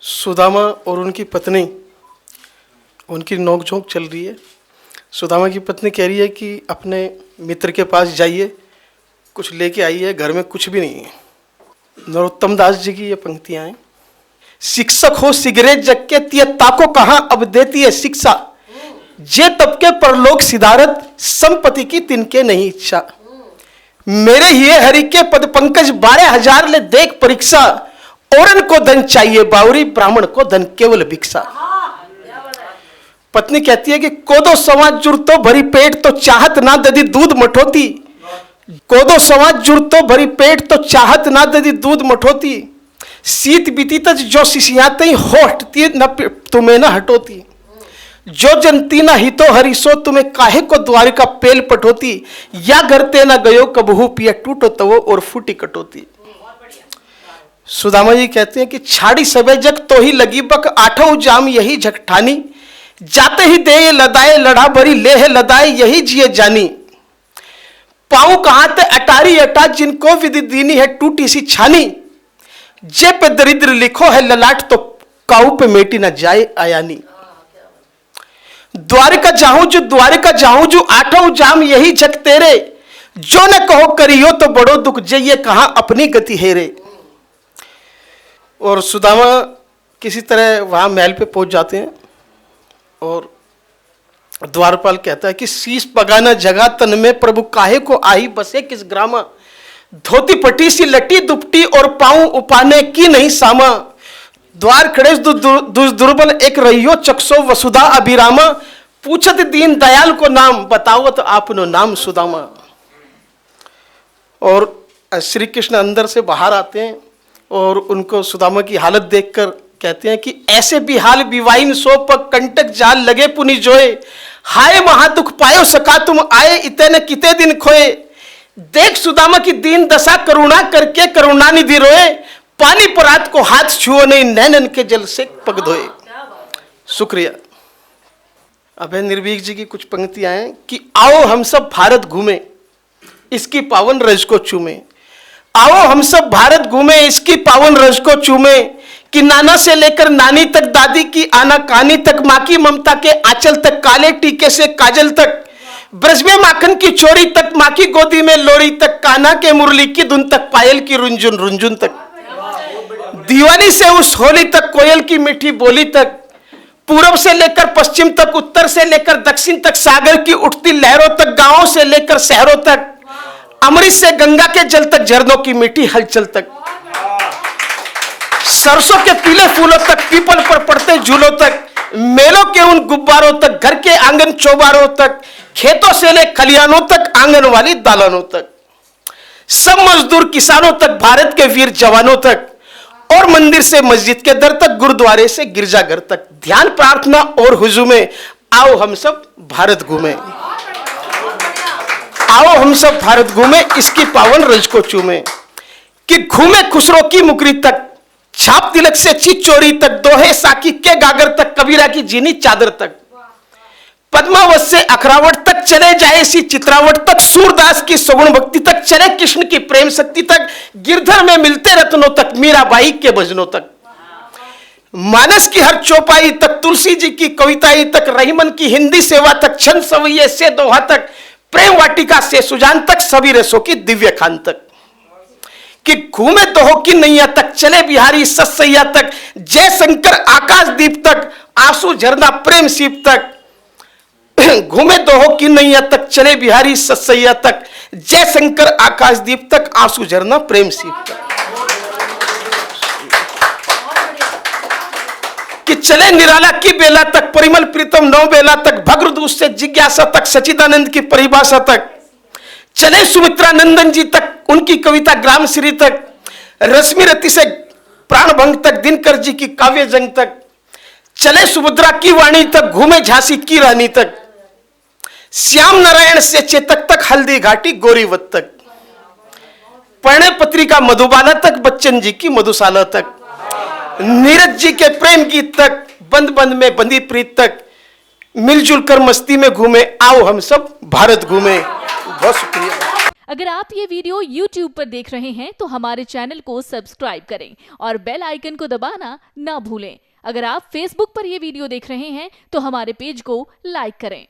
सुदामा और उनकी पत्नी, उनकी नोकझोंक चल रही है। सुदामा की पत्नी कह रही है कि अपने मित्र के पास जाइए, कुछ लेके आइए, घर में कुछ भी नहीं है। नरोत्तम दास जी की ये पंक्तियां हैं। शिक्षक हो सिगरेट जग के तिय ताको कहां अब देती है शिक्षा, जे तबके परलोक सिधारत संपत्ति की तिनके नहीं इच्छा। मेरे ही हरि के पद पंकज 12,000 ले देख परीक्षा, औरन को धन चाहिए बावरी, ब्राह्मण को धन केवल भिक्षा। पत्नी कहती है कि कोदो समाज जुड़तो भरी पेट तो चाहत ना ददी दूध मठोती, कोदो समाज जुड़तो भरी पेट तो चाहत ना ददी दूध मठोती, शीत बीती तज जो शिशियाते हो हटती न तुम्हें न हटोती, जो जनती ना हितो हरिसो तुम्हें काहे को द्वारिका पेल पठोती, या घर ते ना गयो कबहू पिया टूटो तवो और फूटी कटोती। सुदामा जी कहते हैं कि छाड़ी सबे जग तो ही लगी बक, आठों जाम यही झकठानी, जाते ही दे लदाए लड़ा भरी ले है लदाए यही जिए जानी, पाऊ कहां ते अटारी अटा जिनको विधि दीनी है टूटी सी छानी, जे पे दरिद्र लिखो है ललाट तो काऊ पे मेटी ना जाए आयानी। द्वारिका जाऊं जो आठों जाम यही जग तेरे, जो न कहो करियो तो बड़ो दुख जे ये कहां अपनी गति हेरे। और सुदामा किसी तरह वहां महल पे पहुंच जाते हैं और द्वारपाल कहता है कि शीश पगाना जगा तन में प्रभु काहे को आई बसे किस ग्रामा, धोती पटी सी लटी दुपटी और पाऊं उपाने की नहीं सामा, द्वार खड़े दुर्बल एक रहियो चक्षो वसुधा अभिरामा, पूछत दीन दयाल को नाम बताओ तो आपनो नाम सुदामा। और श्री कृष्ण अंदर से बाहर आते हैं और उनको सुदामा की हालत देखकर कहते हैं कि ऐसे भी हाल बिवाइन सो पग कंटक जाल लगे पुनि जोए, हाय महादुख पायो सका तुम आए इतने किते दिन खोए, देख सुदामा की दीन दशा करुणा करके करुणानिधि रोए, पानी परात को हाथ छुओ नहीं नैनन के जल से पग धोए। शुक्रिया। अभय निर्भीक जी की कुछ पंक्तियां हैं कि आओ हम सब भारत घूमे इसकी पावन रज को चूमे, आओ हम सब भारत घूमे इसकी पावन रज को चूमे, कि नाना से लेकर नानी तक दादी की आना कहानी तक, माँ की ममता के आंचल तक काले टीके से काजल तक, ब्रज में माखन की चोरी तक माँ की गोदी में लोरी तक, कान्हा के मुरली की धुन तक पायल की रुंझुन रुंझुन तक, दिवाली से उस होली तक कोयल की मीठी बोली तक, पूरब से लेकर पश्चिम तक उत्तर से लेकर दक्षिण तक, सागर की उठती लहरों तक गांवों से लेकर शहरों तक, अमृत से गंगा के जल तक झरनों की मीठी हलचल तक, सरसों के पीले फूलों तक पीपल पर पड़ते झूलों तक, मेलों के उन गुब्बारों तक घर के आंगन चौबारों तक, खेतों से ले खलियानों तक आंगन वाली दालानों तक, सब मजदूर किसानों तक भारत के वीर जवानों तक, और मंदिर से मस्जिद के दर तक गुरुद्वारे से गिरजाघर तक, ध्यान प्रार्थना और हुजूमे आओ हम सब भारत घूमे, आओ हम सब भारत घूमे इसकी पावन रज को चूमे, कि घूमे खुसरो की मुकरी तक, छाप तिलक से चीज चोरी तक, दोहे साकी के गागर तक, कबीरा की जीनी चादर तक, पद्मावत से अखरावट तक चले जाए सी चित्रावट तक, सूरदास की सगुण भक्ति तक चले कृष्ण की प्रेम शक्ति तक, गिरधर में मिलते रत्नों तक मीराबाई के भजनों तक, मानस की हर चौपाई तक तुलसी जी की कविताई तक, रहीमन की हिंदी सेवा तक, छंद सवैये से दोहा तक, प्रेम वाटिका से सुजान तक, सभी रसों की दिव्य खान तक, कि घूमे दोहो की नैया तक चले बिहारी सतसैया तक, जय शंकर आकाशदीप तक आंसू झरना प्रेम सीप तक, घूमे दोहो की नैया तक चले बिहारी सतसैया तक, जय शंकर आकाशदीप तक आंसू झरना प्रेम सीप तक, कि चले निराला की बेला तक परिमल प्रीतम नौ बेला तक, भद्रदूत से जिज्ञासा तक सचिदानंद की परिभाषा तक, चले सुमित्रा नंदन जी तक उनकी कविता ग्राम श्री तक, रश्मि रति से प्राण भंग तक दिनकर जी की काव्य जंग तक, चले सुभद्रा की वाणी तक घूमे झांसी की रानी तक, श्याम नारायण से चेतक तक हल्दी घाटी गोरीवत तक, प्रणय पत्रिका मधुबाला तक बच्चन जी की मधुशाला तक, नीरज जी के प्रेम गीत तक, बंद बंद में बंदी प्रीत तक, मिलजुल कर मस्ती में घूमे आओ हम सब भारत घूमे। बहुत शुक्रिया। अगर आप ये वीडियो YouTube पर देख रहे हैं तो हमारे चैनल को सब्सक्राइब करें और बेल आइकन को दबाना ना भूलें। अगर आप Facebook पर ये वीडियो देख रहे हैं तो हमारे पेज को लाइक करें।